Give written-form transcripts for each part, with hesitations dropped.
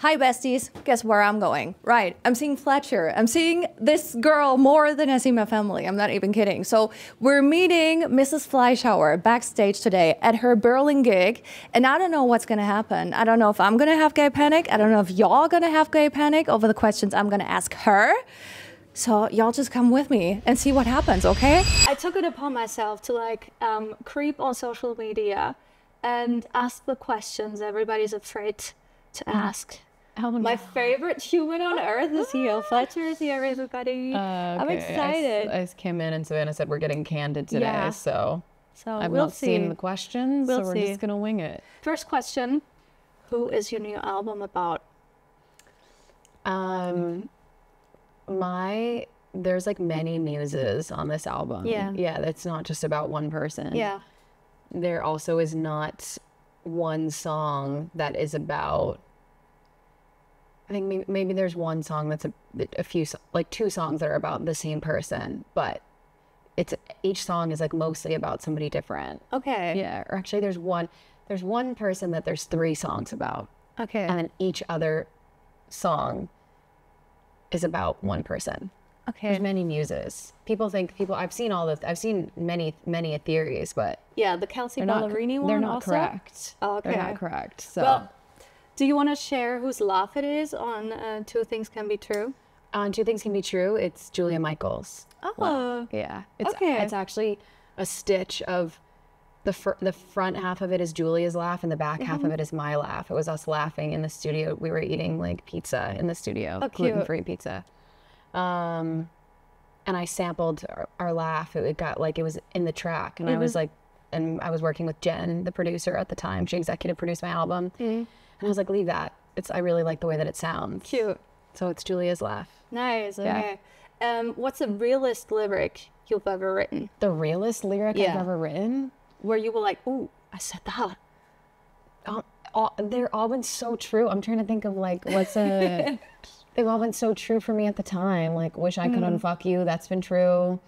Hi besties, guess where I'm going? Right, I'm seeing Fletcher. I'm seeing this girl more than I see my family. I'm not even kidding. So we're meeting Mrs. Fleischhauer backstage today at her Berlin gig. And I don't know what's gonna happen. I don't know if I'm gonna have gay panic. I don't know if y'all gonna have gay panic over the questions I'm gonna ask her. So y'all just come with me and see what happens, okay? I took it upon myself to creep on social media and ask the questions everybody's afraid to ask. Oh, no. My favorite human on earth is here. Fletcher is here, everybody. Okay. I'm excited. I just came in and Savannah said we're getting candid today, Yeah. so I've we'll not seen the questions, We'll so we're see. just gonna wing it. First question, who is your new album about? There's like many muses on this album. Yeah, that's not just about one person. Yeah. There also is not one song that is about, I think maybe there's one song that's a few, like two songs that are about the same person, but each song is like mostly about somebody different. Okay. Yeah, or actually there's one person that there's three songs about. Okay. And then each other song is about one person. Okay. There's many muses. I've seen many theories, but Yeah, the Kelsey Ballerini one. they're not also? correct. Oh, okay. They're not correct. So Well, do you want to share whose laugh it is on Two Things Can Be True? on Two Things Can Be True, it's Julia Michaels. Oh. Yeah. Okay. It's actually a stitch of the front half of it is Julia's laugh and the back half of it is my laugh. It was us laughing in the studio. We were eating like pizza in the studio, gluten-free pizza. And I sampled our laugh. It was in the track, and I was like, and I was working with Jen, the producer at the time. She executive produced my album, and I was like, leave that. I really like the way that it sounds. Cute. So it's Julia's laugh. Nice. Yeah. Okay. What's the realest lyric you've ever written? The realest lyric I've ever written, Where you were like, ooh, I said that. they're all been so true. I'm trying to think of like what's a. They've all been so true for me at the time. Like, wish I could unfuck you. That's been true.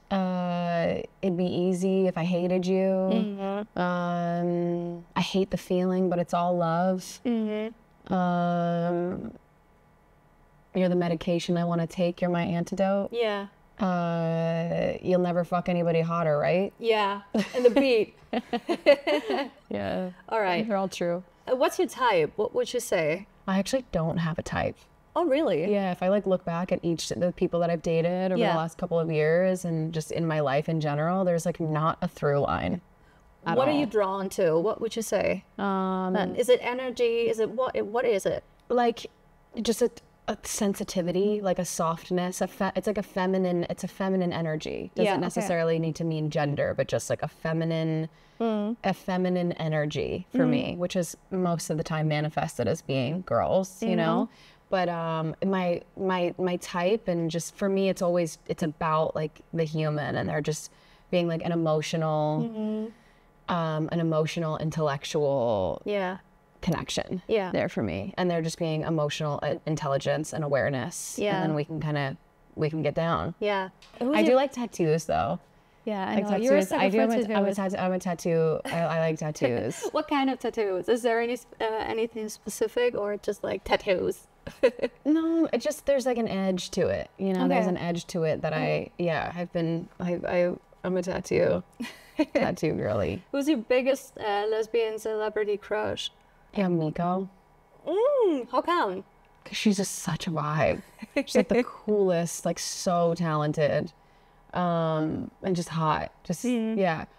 It'd be easy if I hated you. I hate the feeling, but it's all love. You're the medication I want to take. You're my antidote. Yeah. You'll never fuck anybody hotter, right? Yeah. And the beat. Yeah. All right. They're all true. What's your type? What would you say? I actually don't have a type. Oh, really? Yeah, if I like look back at the people that I've dated over the last couple of years and just in my life in general, there's like not a through line. What are you drawn to? What would you say? Is it energy? Is it what is it? Like just a sensitivity, like a softness. It's like a feminine energy. Doesn't necessarily need to mean gender, but just like a feminine energy for me, which is most of the time manifested as being girls, you know. But my type, and just for me, it's about like the human, and they're just being like an emotional, intellectual connection there for me, and they're just being emotional intelligence and awareness, and then we can get down. I do like tattoos though. I like know. tattoos. You're a I'm a tattoo. I like tattoos. What kind of tattoos? Is there anything specific, or just like tattoos? No, there's like an edge to it. You know, there's an edge to it that I'm a tattoo girly. Who's your biggest lesbian celebrity crush? Yeah, Miko. How come? 'Cause she's just such a vibe. She's like the coolest, like so talented, and just hot.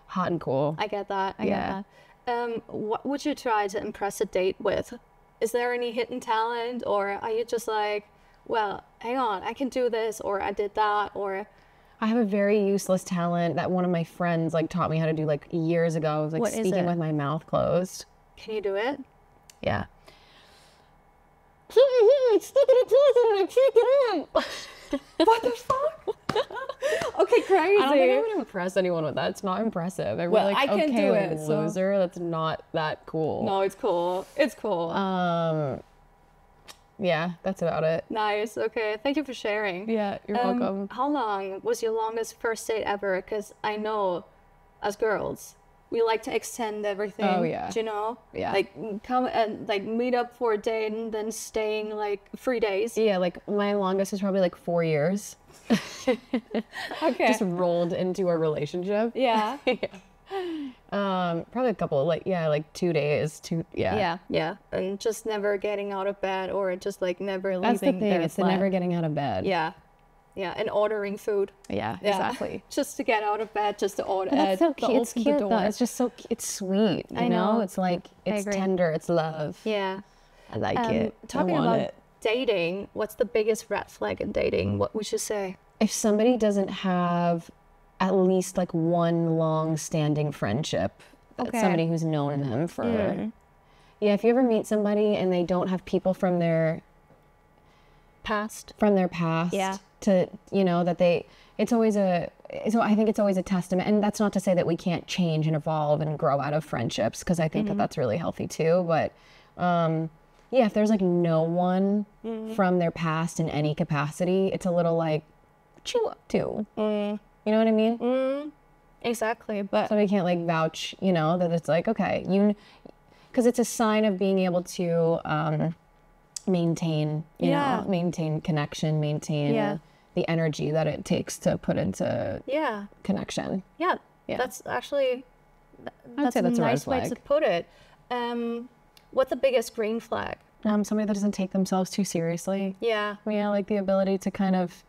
Hot and cool. I get that. I get that. What would you try to impress a date with? Is there any hidden talent, or are you just like, well, hang on, I can do this, or I did that, or... I have a very useless talent that one of my friends like taught me how to do like years ago. I was like speaking with my mouth closed. Can you do it? Yeah. What the fuck? Okay, crazy. I don't think I would impress anyone with that. It's not impressive. Well, I can do it, so- loser. That's not that cool. No, it's cool. It's cool. Yeah, that's about it. Nice. Okay. Thank you for sharing. Yeah, you're welcome. How long was your longest first date ever? Because I know, as girls, we like to extend everything. Oh, yeah. Do you know? Yeah. Like come and like meet up for a date and then staying like 3 days. Yeah, like my longest is probably like 4 years. Okay. Just rolled into a relationship. Yeah. Probably a couple, like 2 days. Yeah. And just never getting out of bed or just like never leaving. That's the thing. their It's the flat. never getting out of bed. Yeah. And ordering food. Yeah, exactly. Just to get out of bed, just to order. That's so cute. It's open cute the though. door. It's just so, it's sweet. You I know. It's like, it's agree. tender. It's love. Yeah. I like it. Talking I want about it. dating, what's the biggest red flag in dating? What would you say? If somebody doesn't have at least like one long-standing friendship, Okay. somebody who's known them for, yeah. If you ever meet somebody and they don't have people from their Past. past, to that they, so I think it's always a testament, and that's not to say that we can't change and evolve and grow out of friendships, because I think that that's really healthy too. But yeah, if there's like no one from their past in any capacity, it's a little like chew up to. You know what I mean? Exactly. But Somebody can't like vouch, that it's like, okay, because it's a sign of being able to maintain, maintain connection, maintain the energy that it takes to put into connection. yeah, that's actually I'd say that's a a red nice way flag. to put it. What's the biggest green flag? Somebody that doesn't take themselves too seriously. Yeah. Like the ability to kind of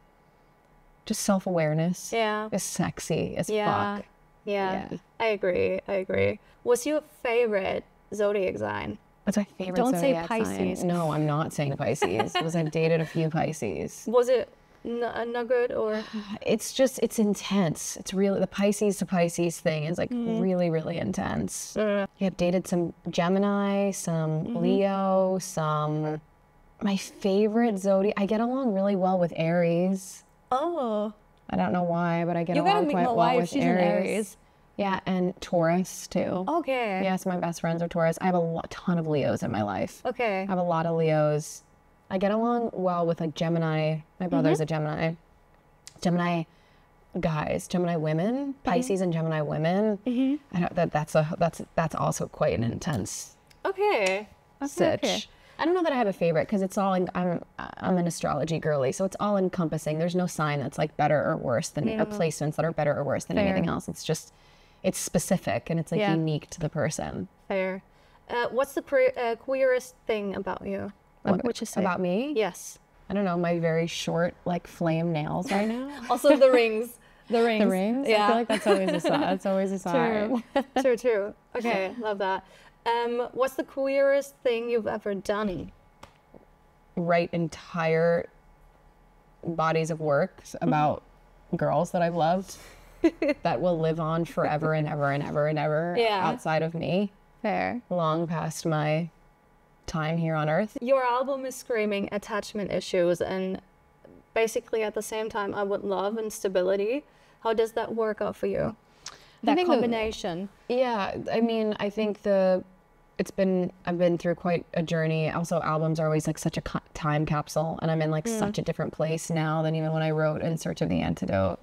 just self-awareness. Yeah. Is sexy as Yeah. fuck. Yeah. I agree. What's your favorite zodiac sign? What's my favorite Don't say zodiac sign? Pisces. No, I'm not saying Pisces, because I've dated a few Pisces. Was it not good or? It's intense. It's really, the Pisces to Pisces thing is like really, really intense. I've dated some Gemini, some Leo, some, my favorite zodiac, I get along really well with Aries. Oh. I don't know why, but I get You gotta along meet quite my well wife. with She's an Aries. Yeah, and Taurus too. Okay. Yes, my best friends are Taurus. I have a ton of Leos in my life. Okay. I have a lot of Leos. I get along well with like Gemini. My brother's a Gemini. Gemini guys, Gemini women, Pisces and Gemini women. I know that's also quite an intense sitch. Okay. I don't know that I have a favorite, because it's all I'm an astrology girly, so it's all encompassing. There's no sign that's like better or worse than, or placements that are better or worse than anything else. It's just, it's specific, and it's like unique to the person. Fair. What's the queerest thing about you? What would you say? About me? Yes. I don't know, my very short like flame nails right now. Also the rings. The rings. The rings? Yeah. I feel like that's always a sign. That's always a sign. True. Okay, love that. What's the queerest thing you've ever done? Write entire bodies of work about girls that I've loved that will live on forever and ever and ever and ever outside of me, Fair. long past my time here on Earth. Your album is screaming attachment issues, and basically at the same time I would love and stability. How does that work out for you? That think combination. Yeah, I mean, I think I've been through quite a journey. Also, albums are always like such a time capsule, and I'm in like such a different place now than even when I wrote In Search of the Antidote.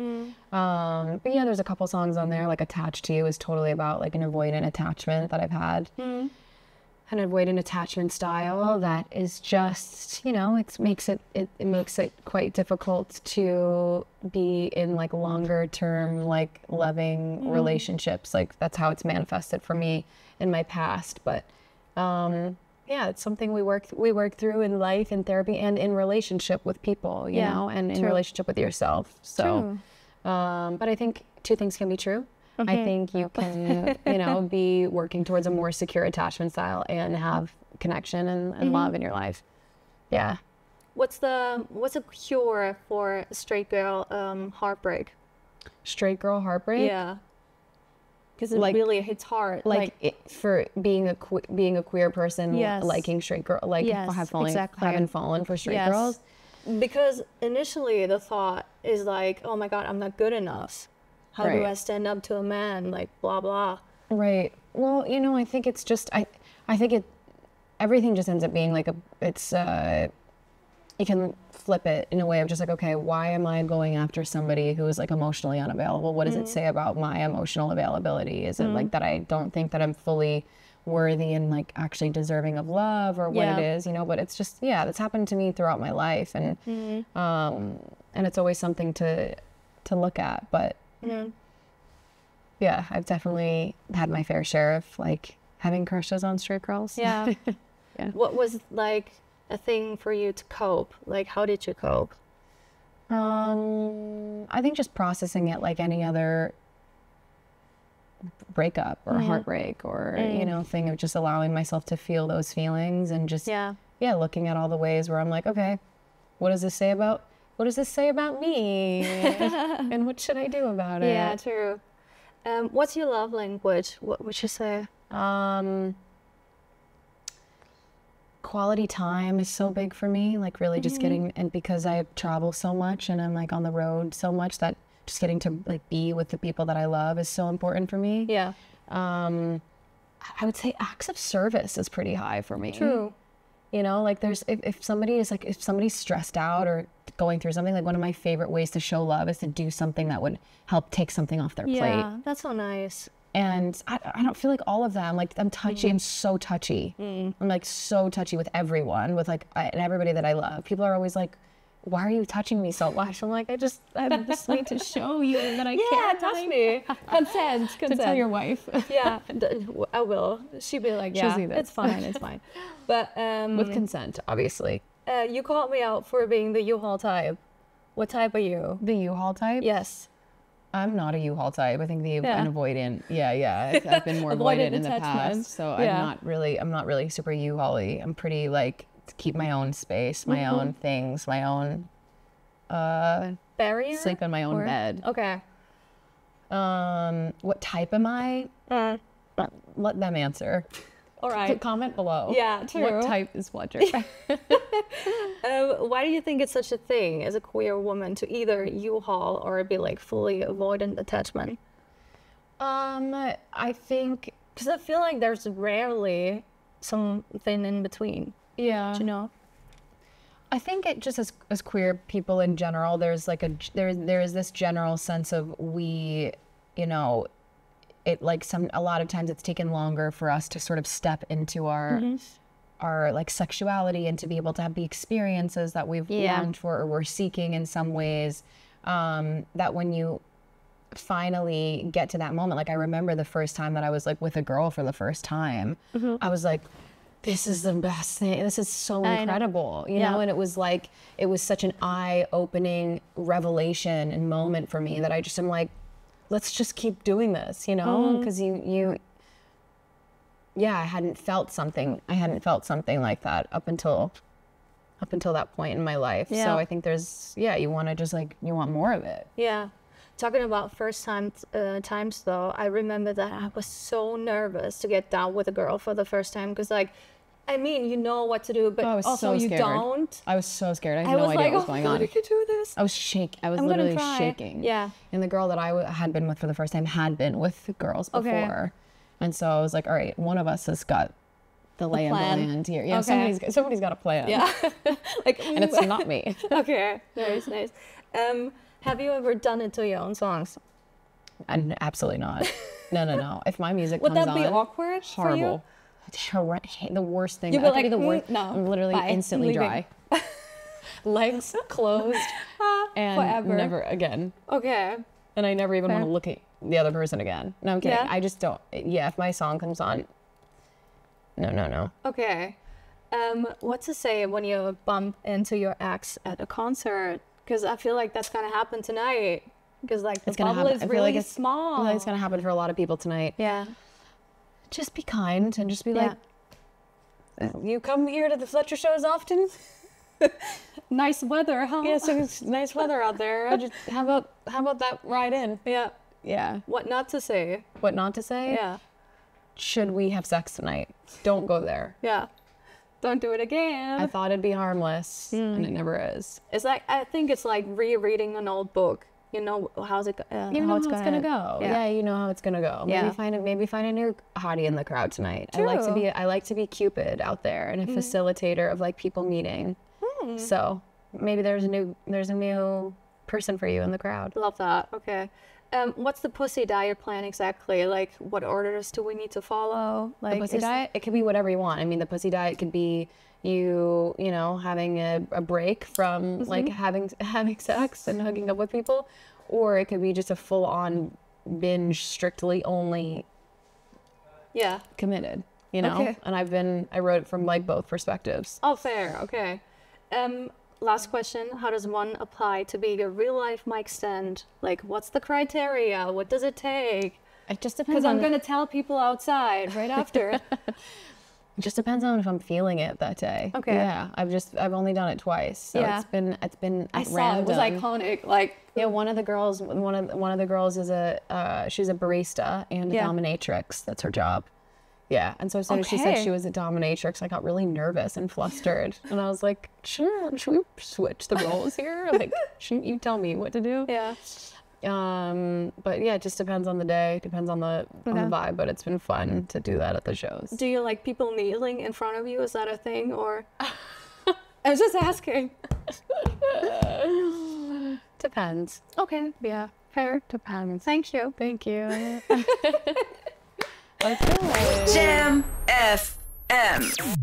But yeah, there's a couple songs on there, like Attached to You is totally about like an avoidant attachment that I've had. An avoidant attachment style that is just, it makes it quite difficult to be in like longer term, like loving relationships. Like that's how it's manifested for me in my past. But yeah, it's something we work through in life, in therapy, and in relationship with people, you know, and in relationship with yourself. So, but I think two things can be true. I think you can, be working towards a more secure attachment style and have connection and love in your life. Yeah. What's a cure for straight girl heartbreak? Straight girl heartbreak? Yeah. Because it really hits hard. For being a queer person, Yes. liking straight girl, like Yes, exactly. having fallen for straight Yes. girls. Because initially the thought is like, oh my God, I'm not good enough. How do I stand up to a man? Like, blah, blah. Right. Well, I think it's just, I think everything just ends up being like you can flip it in a way of just like, okay, why am I going after somebody who is like emotionally unavailable? What does it say about my emotional availability? Is it like that I don't think that I'm fully worthy and like actually deserving of love, or what it is, you know? But it's just, that's happened to me throughout my life, and it's always something to look at. But I've definitely had my fair share of like having crushes on straight girls. Yeah. What was like a thing for you to cope? Like, how did you cope? I think just processing it like any other breakup or heartbreak or, you know, thing of just allowing myself to feel those feelings, and just, looking at all the ways where I'm like, okay, what does this say about me? And what should I do about it? Yeah, true. What's your love language? What would you say? Quality time is so big for me, like really just getting, and because I travel so much and I'm like on the road so much, that just getting to like be with the people that I love is so important for me. Yeah. I would say acts of service is pretty high for me. True. You know, like there's, if somebody's stressed out or going through something, like one of my favorite ways to show love is to do something that would help take something off their plate. Yeah, that's so nice. And I don't feel like all of them, like I'm touchy, I'm so touchy. I'm like so touchy with everyone, with like, and everybody that I love. People are always like, why are you touching me so much? I'm like, I just need to show you that I care. Touch me. Consent. To tell your wife. Yeah, I will. She'll be like, yeah, it's fine, it's fine. But with consent, obviously. You called me out for being the U-Haul type. What type are you? The U-Haul type? Yes. I'm not a U-Haul type. I think an avoidant. I've been more avoidant in the past. So I'm not really super U-Haul-y. I'm pretty like to keep my own space, my own things, my own barrier. Sleep in my own bed. Okay. What type am I? Let them answer. All right. Comment below. Yeah, true. What type is Fletcher? Why do you think it's such a thing as a queer woman to either U-Haul or be like fully avoidant attachment? I think, because I feel like there's rarely something in between. Yeah. Do you know? I think it just as queer people in general, there's like there is this general sense of we, you know, it like a lot of times it's taken longer for us to sort of step into our like sexuality and to be able to have the experiences that we've longed for or we're seeking in some ways, that when you finally get to that moment, like I remember the first time that I was like with a girl for the first time, I was like, this is the best thing. This is so incredible, you know? And it was like, it was such an eye-opening revelation and moment for me that I just am like, let's just keep doing this, you know? Because I hadn't felt something like that up until that point in my life. Yeah. So I think there's, you want to just like, you want more of it. Yeah. Talking about first times though, I remember that I was so nervous to get down with a girl for the first time, because like, I mean, you know what to do, but also you don't. I was so scared. I had no idea what was going on. How did you do this? I was shaking. I was literally shaking. Yeah. And the girl that I had been with for the first time had been with girls before. Okay. And so I was like, all right, one of us has got the lay of the land here. Yeah, somebody's got a plan. Yeah. And it's not me. Okay. Nice. Have you ever done it to your own songs? Absolutely not. No. If my music would comes that be on, awkward? horrible. The worst thing. You'd be like, the worst. No, I'm literally instantly dry. Legs closed and forever. Never again. Okay. And I never even want to look at the other person again. No, I'm kidding. Yeah? I just don't. Yeah, if my song comes on, no. Okay. What to say when you bump into your ex at a concert? Because I feel like that's gonna happen tonight. Because like the bubble is really small. I feel like it's gonna happen for a lot of people tonight. Yeah. Just be kind and just be like, you come here to the Fletcher shows often? Nice weather, huh? Yeah, so it's nice weather out there. How about that ride in? Yeah. Yeah. What not to say? What not to say? Yeah. Should we have sex tonight? Don't go there. Yeah. Don't do it again. I thought it'd be harmless, and it never is. It's like, I think it's like rereading an old book. You know how it's gonna go. Yeah, you know how it's gonna go. Maybe find a new hottie in the crowd tonight. True. I like to be Cupid out there and a facilitator of like people meeting. So maybe there's a new person for you in the crowd. Love that. Okay. What's the pussy diet plan exactly? Like, what orders do we need to follow? Like, The pussy diet, it could be whatever you want. I mean, the pussy diet could be you know, having a break from like having sex and hooking up with people, or it could be just a full-on binge, strictly only committed, you know? Okay. And I wrote it from like both perspectives. Oh, fair. Okay. Last question. How does one apply to be a real life mic stand? Like, what's the criteria? What does it take? It just depends Because on I'm going to tell people outside right after. It just depends on if I'm feeling it that day. Okay. Yeah. I've only done it twice. So Yeah. it's been I at saw random. it was iconic. Like, Yeah, one of the girls is she's a barista and a dominatrix. That's her job. Yeah, and so as soon as she said she was a dominatrix, I got really nervous and flustered, and I was like, should we switch the roles here? Like, shouldn't you tell me what to do? yeah. But yeah, it just depends on the day, depends on the vibe. But it's been fun to do that at the shows. Do you like people kneeling in front of you? Is that a thing, or? I was just asking. Depends. Okay. Yeah. Fair. Depends. Thank you. Thank you. Jam FM.